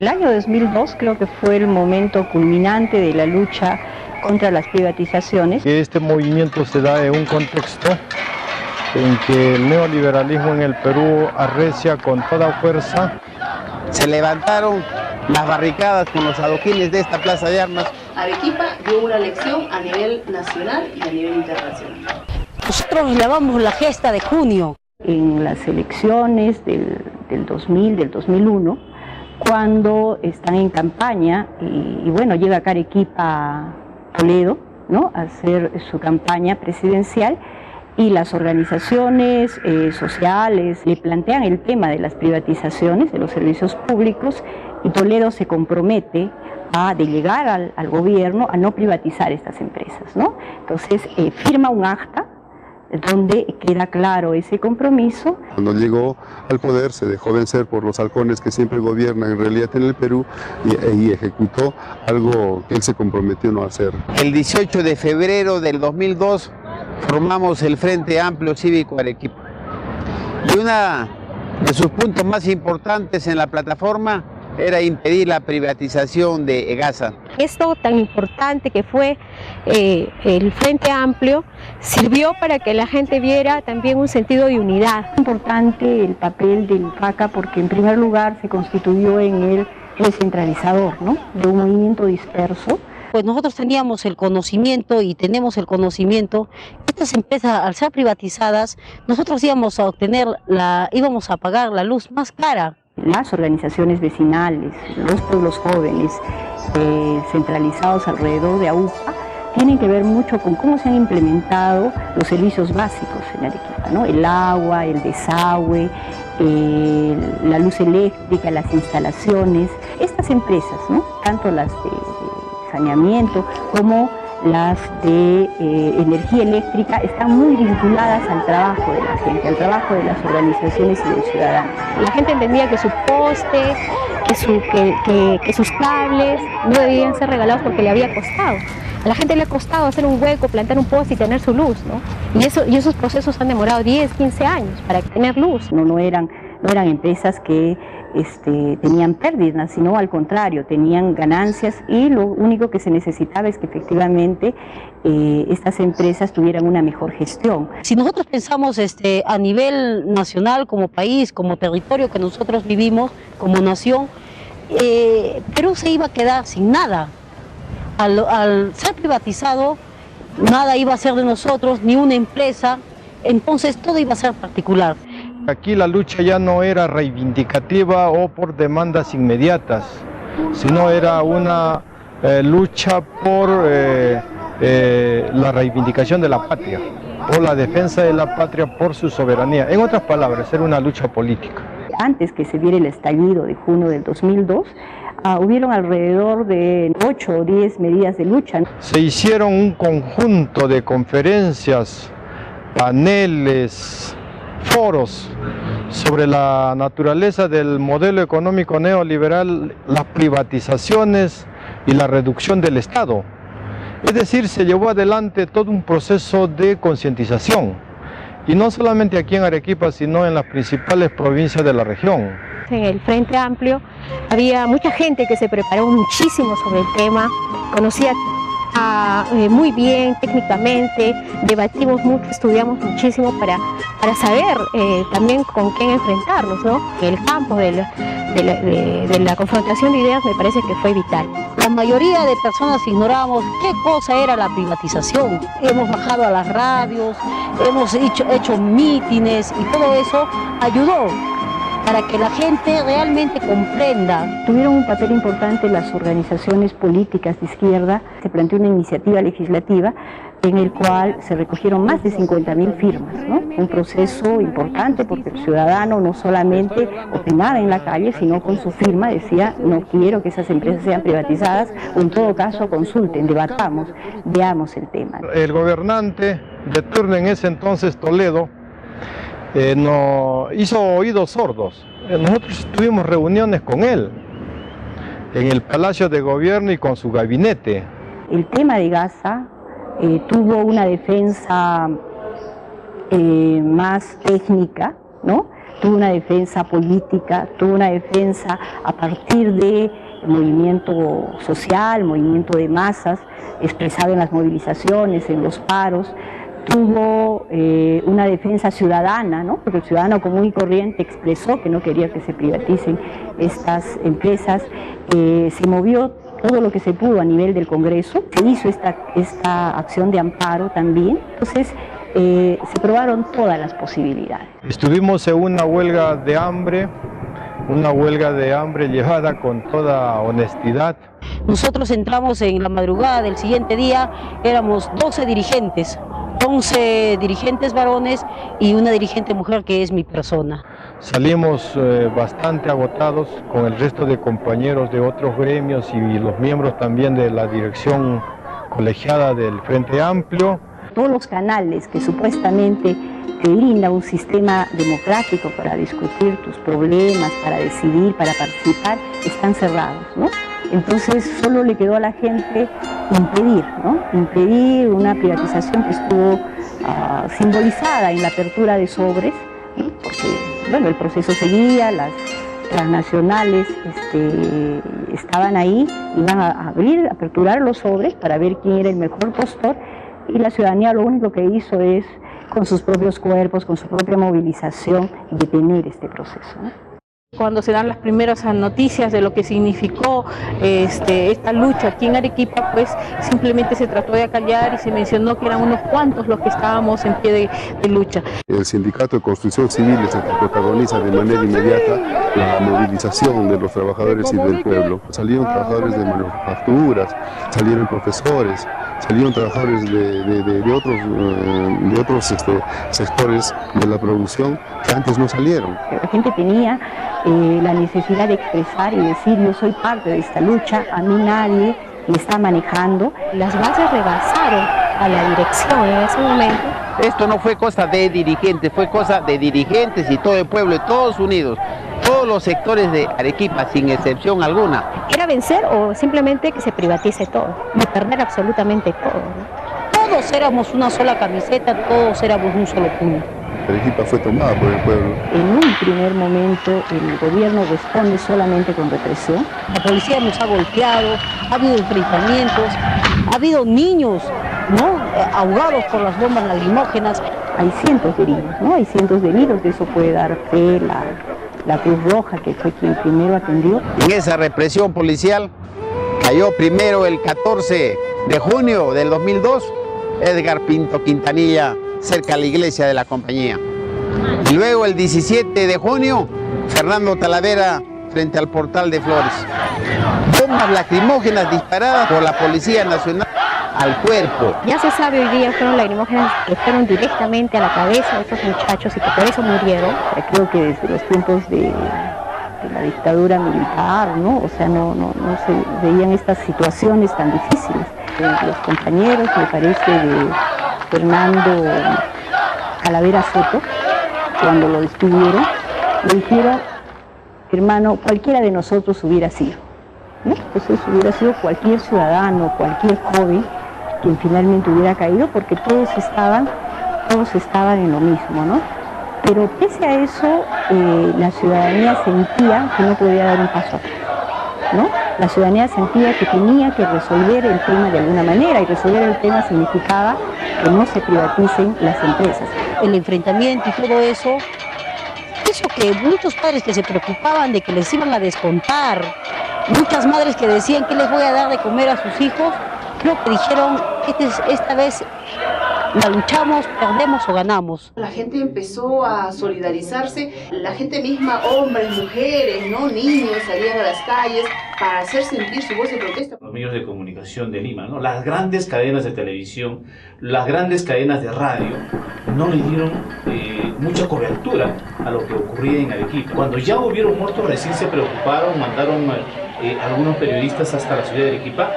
El año 2002 creo que fue el momento culminante de la lucha contra las privatizaciones. Este movimiento se da en un contexto en que el neoliberalismo en el Perú arrecia con toda fuerza. Se levantaron las barricadas con los adoquines de esta plaza de armas. Arequipa dio una lección a nivel nacional y a nivel internacional. Nosotros llevamos la gesta de junio. En las elecciones del 2000, del 2001, cuando están en campaña y bueno, llega acá Arequipa Toledo, ¿no?, a hacer su campaña presidencial, y las organizaciones sociales le plantean el tema de las privatizaciones de los servicios públicos, y Toledo se compromete a delegar al gobierno a no privatizar estas empresas, ¿no? Entonces firma un acta donde queda claro ese compromiso. Cuando llegó al poder se dejó vencer por los halcones que siempre gobiernan en realidad en el Perú y ejecutó algo que él se comprometió no hacer. El 18 de febrero del 2002 formamos el Frente Amplio Cívico Arequipa. Y uno de sus puntos más importantes en la plataforma era impedir la privatización de EGASA. Esto tan importante que fue el Frente Amplio sirvió para que la gente viera también un sentido de unidad. Es importante el papel del FACA porque en primer lugar se constituyó en el recentralizador, ¿no?, de un movimiento disperso. Pues nosotros teníamos el conocimiento y tenemos el conocimiento. Estas empresas, al ser privatizadas, nosotros íbamos a pagar la luz más cara. Las organizaciones vecinales, los pueblos jóvenes centralizados alrededor de AUPA tienen que ver mucho con cómo se han implementado los servicios básicos en Arequipa, ¿no? El agua, el desagüe, la luz eléctrica, las instalaciones. Estas empresas, ¿no?, tanto las de saneamiento como las de energía eléctrica, están muy vinculadas al trabajo de la gente, al trabajo de las organizaciones y del ciudadano. La gente entendía que su poste, que sus cables no debían ser regalados porque le había costado. A la gente le ha costado hacer un hueco, plantar un poste y tener su luz, ¿no? Y esos procesos han demorado 10, 15 años para tener luz. No eran empresas que tenían pérdidas, sino al contrario, tenían ganancias, y lo único que se necesitaba es que efectivamente estas empresas tuvieran una mejor gestión. Si nosotros pensamos a nivel nacional, como país, como territorio que nosotros vivimos, como nación, Perú se iba a quedar sin nada. Al ser privatizado, nada iba a ser de nosotros, ni una empresa, entonces todo iba a ser particular. Aquí la lucha ya no era reivindicativa o por demandas inmediatas, sino era una lucha por la reivindicación de la patria, por la defensa de la patria, por su soberanía. En otras palabras, era una lucha política. Antes que se viera el estallido de junio del 2002, hubieron alrededor de 8 o 10 medidas de lucha. Se hicieron un conjunto de conferencias, paneles, foros sobre la naturaleza del modelo económico neoliberal, las privatizaciones y la reducción del Estado. Es decir, se llevó adelante todo un proceso de concientización, y no solamente aquí en Arequipa, sino en las principales provincias de la región. En el Frente Amplio había mucha gente que se preparó muchísimo sobre el tema, conocía muy bien técnicamente, debatimos mucho, estudiamos muchísimo para saber también con quién enfrentarnos, ¿no? El campo de la confrontación de ideas me parece que fue vital. La mayoría de personas ignorábamos qué cosa era la privatización. Hemos bajado a las radios, hemos hecho mítines, y todo eso ayudó para que la gente realmente comprenda. Tuvieron un papel importante las organizaciones políticas de izquierda. Se planteó una iniciativa legislativa en el cual se recogieron más de 50.000 firmas, ¿no? Un proceso importante porque el ciudadano no solamente opinaba en la calle, sino con su firma decía: no quiero que esas empresas sean privatizadas, o en todo caso consulten, debatamos, veamos el tema. El gobernante de turno en ese entonces, Toledo, nos hizo oídos sordos. Nosotros tuvimos reuniones con él en el Palacio de Gobierno y con su gabinete. El tema de EGASA tuvo una defensa más técnica, ¿no?, tuvo una defensa política, tuvo una defensa a partir de movimiento social, movimiento de masas, expresado en las movilizaciones, en los paros. Tuvo una defensa ciudadana, ¿no? Porque el ciudadano común y corriente expresó que no quería que se privaticen estas empresas. Se movió todo lo que se pudo a nivel del Congreso, se hizo esta acción de amparo también. Entonces se probaron todas las posibilidades. Estuvimos en una huelga de hambre llevada con toda honestidad. Nosotros entramos en la madrugada del siguiente día, éramos 12 dirigentes, 11 dirigentes varones y una dirigente mujer que es mi persona. Salimos bastante agotados con el resto de compañeros de otros gremios y los miembros también de la dirección colegiada del Frente Amplio. Todos los canales que supuestamente te brinda un sistema democrático para discutir tus problemas, para decidir, para participar, están cerrados, ¿no? Entonces solo le quedó a la gente impedir, ¿no? Impedir una privatización que estuvo simbolizada en la apertura de sobres, ¿no? Porque bueno, el proceso seguía, las transnacionales estaban ahí, iban a aperturar los sobres para ver quién era el mejor postor, y la ciudadanía lo único que hizo es, con sus propios cuerpos, con su propia movilización, detener este proceso, ¿no? Cuando se dan las primeras noticias de lo que significó esta lucha aquí en Arequipa, pues simplemente se trató de acallar y se mencionó que eran unos cuantos los que estábamos en pie de lucha. El Sindicato de Construcción Civil es el que protagoniza de manera inmediata la movilización de los trabajadores y del pueblo. Salieron trabajadores de manufacturas, salieron profesores, salieron trabajadores de otros sectores de la producción que antes no salieron. La gente tenía la necesidad de expresar y decir: yo soy parte de esta lucha, a mí nadie me está manejando. Las bases rebasaron a la dirección en ese momento. Esto no fue cosa de dirigentes, fue cosa de dirigentes y todo el pueblo, y todos unidos, todos los sectores de Arequipa, sin excepción alguna. ¿Era vencer o simplemente que se privatice todo? De perder absolutamente todo, ¿no? Todos éramos una sola camiseta, todos éramos un solo puño. Arequipa fue tomada por el pueblo. En un primer momento el gobierno responde solamente con represión. La policía nos ha golpeado, ha habido enfrentamientos, ha habido niños, ¿no?, ahogados por las bombas lacrimógenas. Hay cientos de heridos, ¿no? Hay cientos de heridos, de eso puede dar fe la Cruz Roja, que fue quien primero atendió. En esa represión policial cayó primero el 14 de junio del 2002 Edgar Pinto Quintanilla, cerca de la iglesia de la compañía. Y luego el 17 de junio, Fernando Talavera, frente al portal de Flores. Bombas lacrimógenas disparadas por la Policía Nacional al cuerpo. Ya se sabe, hoy día fueron lacrimógenas que fueron directamente a la cabeza de esos muchachos y que por eso murieron. Creo que desde los tiempos de la dictadura militar, ¿no? O sea, no se veían estas situaciones tan difíciles. Los compañeros, me parece, de Fernando Calavera Soto, cuando lo despidieron, le dijeron: hermano, cualquiera de nosotros hubiera sido, ¿no? Entonces hubiera sido cualquier ciudadano, cualquier joven quien finalmente hubiera caído, porque todos estaban en lo mismo, ¿no? Pero pese a eso, la ciudadanía sentía que no podía dar un paso atrás, ¿no? La ciudadanía sentía que tenía que resolver el tema de alguna manera, y resolver el tema significaba que no se privaticen las empresas. El enfrentamiento y todo eso hizo que muchos padres que se preocupaban de que les iban a descontar, muchas madres que decían: ¿qué les voy a dar de comer a sus hijos?, creo que dijeron: esta vez la luchamos, perdemos o ganamos. La gente empezó a solidarizarse, la gente misma, hombres, mujeres, ¿no?, niños, salían a las calles para hacer sentir su voz de protesta. Los medios de comunicación de Lima, ¿no?, las grandes cadenas de televisión, las grandes cadenas de radio, no le dieron mucha cobertura a lo que ocurría en Arequipa. Cuando ya hubieron muertos, recién se preocuparon, mandaron algunos periodistas hasta la ciudad de Arequipa,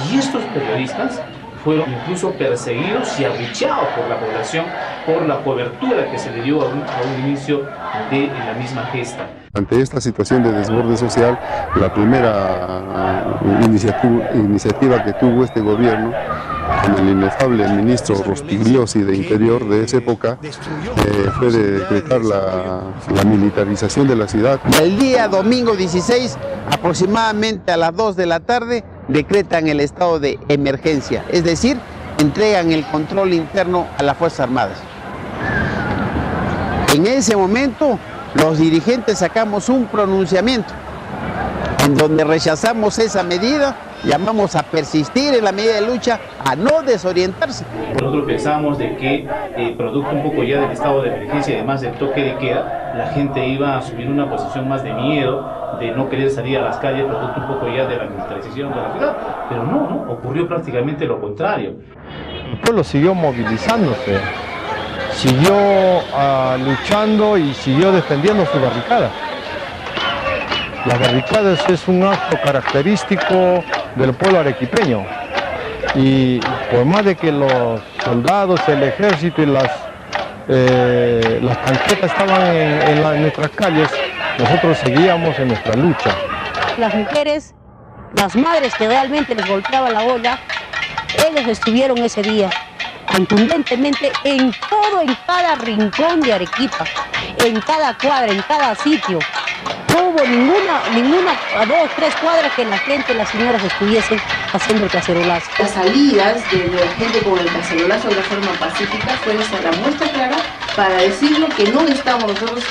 y estos periodistas fueron incluso perseguidos y abucheados por la población por la cobertura que se le dio a un inicio de la misma gesta. Ante esta situación de desborde social, la primera iniciativa que tuvo este gobierno con el inefable ministro Rospigliosi de Interior de esa época, fue de decretar la militarización de la ciudad. El día domingo 16, aproximadamente a las 2 de la tarde, decretan el estado de emergencia, es decir, entregan el control interno a las Fuerzas Armadas. En ese momento, los dirigentes sacamos un pronunciamiento en donde rechazamos esa medida, llamamos a persistir en la medida de lucha, a no desorientarse. Nosotros pensamos de que, producto un poco ya del estado de emergencia y además del toque de queda, la gente iba a asumir una posición más de miedo, de no querer salir a las calles, producto un poco ya de la militarización de la ciudad. Pero no, ocurrió prácticamente lo contrario. El pueblo siguió movilizándose, siguió luchando y siguió defendiendo su barricada. Las barricadas es un acto característico del pueblo arequipeño y por más de que los soldados, el ejército y las tanquetas estaban en nuestras calles, nosotros seguíamos en nuestra lucha. Las mujeres, las madres que realmente les golpeaba la olla, ellos estuvieron ese día contundentemente en todo, en cada rincón de Arequipa, en cada cuadra, en cada sitio. No hubo ninguna a 2, 3 cuadras que la gente, las señoras estuviesen haciendo el cacerolazo. Las salidas de la gente con el cacerolazo de la forma pacífica fue la muestra clara para decirlo que no estamos nosotros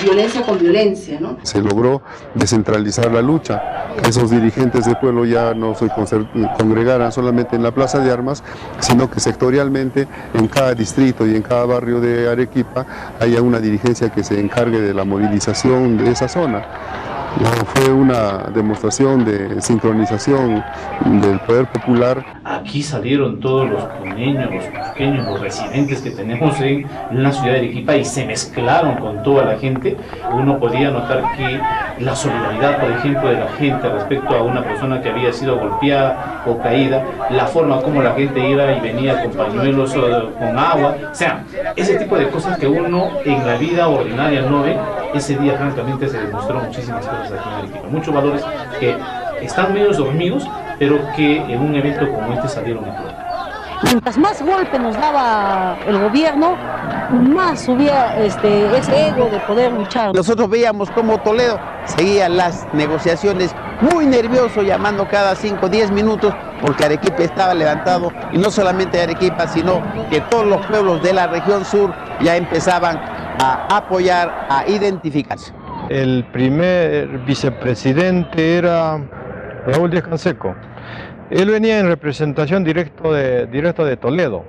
violencia con violencia, ¿no? Se logró descentralizar la lucha. Esos dirigentes del pueblo ya no se congregaran solamente en la Plaza de Armas, sino que sectorialmente en cada distrito y en cada barrio de Arequipa haya una dirigencia que se encargue de la movilización de esa zona. Fue una demostración de sincronización del poder popular. Aquí salieron todos los puneños, los cusqueños, los residentes que tenemos en la ciudad de Arequipa y se mezclaron con toda la gente. Uno podía notar que la solidaridad, por ejemplo, de la gente respecto a una persona que había sido golpeada o caída, la forma como la gente iba y venía con pañuelos o con agua, o sea, ese tipo de cosas que uno en la vida ordinaria no ve. Ese día francamente se demostró muchísimas cosas aquí en Arequipa, muchos valores que están medio dormidos, pero que en un evento como este salieron a flote. Mientras más golpe nos daba el gobierno, más subía ese ego de poder luchar. Nosotros veíamos cómo Toledo seguía las negociaciones muy nervioso, llamando cada 5 o 10 minutos, porque Arequipa estaba levantado, y no solamente Arequipa, sino que todos los pueblos de la región sur ya empezaban a apoyar, a identificarse. El primer vicepresidente era Raúl Díaz Canseco. Él venía en representación directo de Toledo.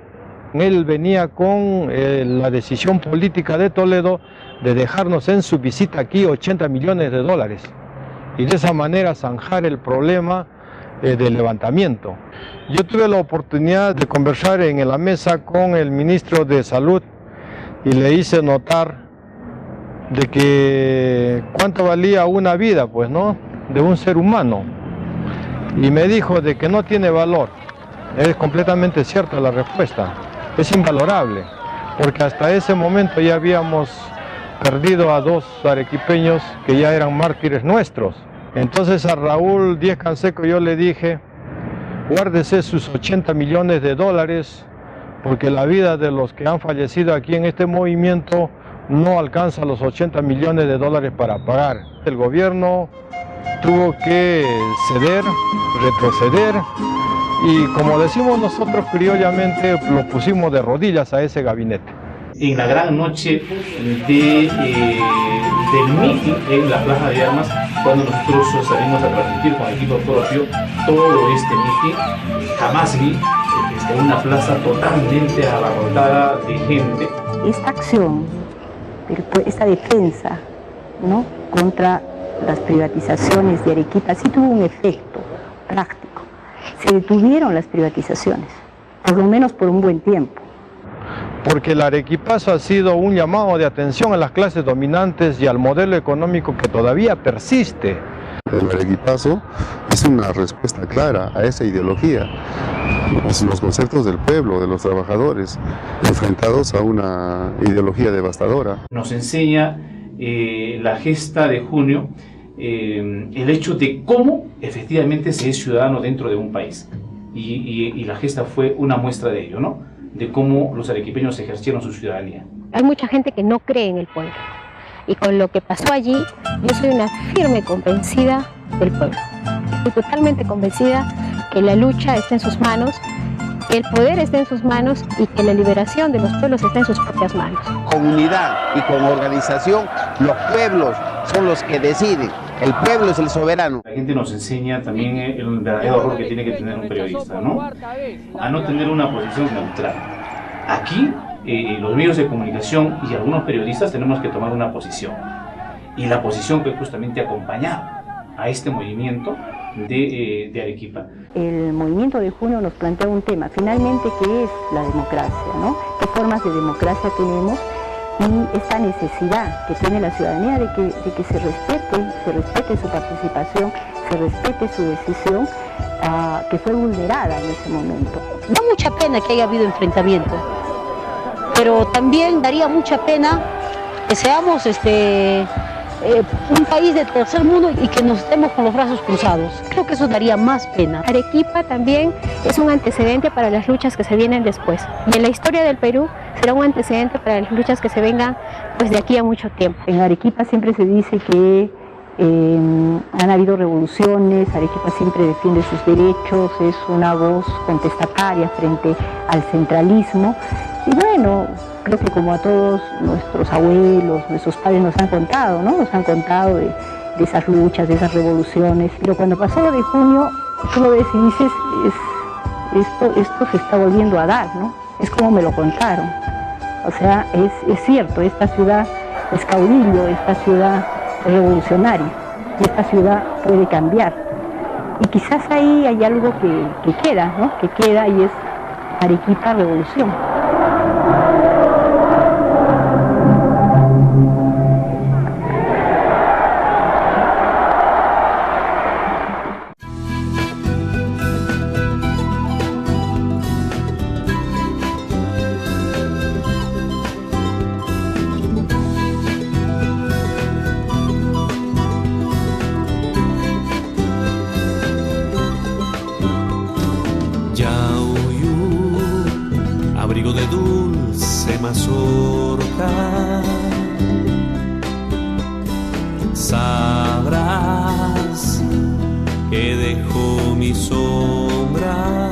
Él venía con la decisión política de Toledo de dejarnos en su visita aquí $80 millones y de esa manera zanjar el problema del levantamiento. Yo tuve la oportunidad de conversar en la mesa con el ministro de Salud y le hice notar de que cuánto valía una vida, pues, ¿no?, de un ser humano. Y me dijo de que no tiene valor. Es completamente cierta la respuesta. Es invalorable, porque hasta ese momento ya habíamos perdido a 2 arequipeños que ya eran mártires nuestros. Entonces a Raúl Díaz Canseco yo le dije, guárdese sus $80 millones, porque la vida de los que han fallecido aquí en este movimiento no alcanza los $80 millones para pagar. El gobierno tuvo que ceder, retroceder, y como decimos nosotros criollamente, lo pusimos de rodillas a ese gabinete. En la gran noche del mitin en la Plaza de Armas, cuando nosotros salimos a transmitir con equipo propio todo este mitin, jamás vi una plaza totalmente abarrotada de gente. Esta acción, esta defensa, ¿no?, contra las privatizaciones de Arequipa sí tuvo un efecto práctico. Se detuvieron las privatizaciones, por lo menos por un buen tiempo. Porque el arequipazo ha sido un llamado de atención a las clases dominantes y al modelo económico que todavía persiste. El arequipazo es una respuesta clara a esa ideología. Los conceptos del pueblo, de los trabajadores, enfrentados a una ideología devastadora. Nos enseña la gesta de junio, el hecho de cómo efectivamente se es ciudadano dentro de un país. y la gesta fue una muestra de ello, ¿no? De cómo los arequipeños ejercieron su ciudadanía. Hay mucha gente que no cree en el pueblo. Y con lo que pasó allí, yo soy una firme convencida del pueblo. Estoy totalmente convencida que la lucha está en sus manos, que el poder está en sus manos y que la liberación de los pueblos está en sus propias manos. Con unidad y con organización, los pueblos son los que deciden. El pueblo es el soberano. La gente nos enseña también el verdadero rol que tiene que tener un periodista, ¿no? A no tener una posición neutral. Aquí, los medios de comunicación y algunos periodistas tenemos que tomar una posición. Y la posición que justamente acompañaba a este movimiento de Arequipa. El movimiento de junio nos plantea un tema, finalmente, ¿qué es la democracia, ¿no? ¿Qué formas de democracia tenemos? Y esta necesidad que tiene la ciudadanía de que se respete su participación, se respete su decisión, que fue vulnerada en ese momento. Da mucha pena que haya habido enfrentamiento, pero también daría mucha pena que seamos un país de tercer mundo y que nos estemos con los brazos cruzados. Creo que eso daría más pena. Arequipa también es un antecedente para las luchas que se vienen después. Y en la historia del Perú será un antecedente para las luchas que se vengan pues de aquí a mucho tiempo. En Arequipa siempre se dice que han habido revoluciones, Arequipa siempre defiende sus derechos, es una voz contestataria frente al centralismo. Y bueno, creo que como a todos nuestros abuelos, nuestros padres nos han contado, ¿no? Nos han contado de esas luchas, de esas revoluciones. Pero cuando pasó lo de junio, tú lo ves y dices, esto se está volviendo a dar, ¿no? Es como me lo contaron. O sea, es cierto, esta ciudad es caudillo, esta ciudad es revolucionaria, y esta ciudad puede cambiar. Y quizás ahí hay algo que queda, ¿no? Que queda y es Arequipa Revolución. Abrigo de dulce mazorca, sabrás que dejó mi sombra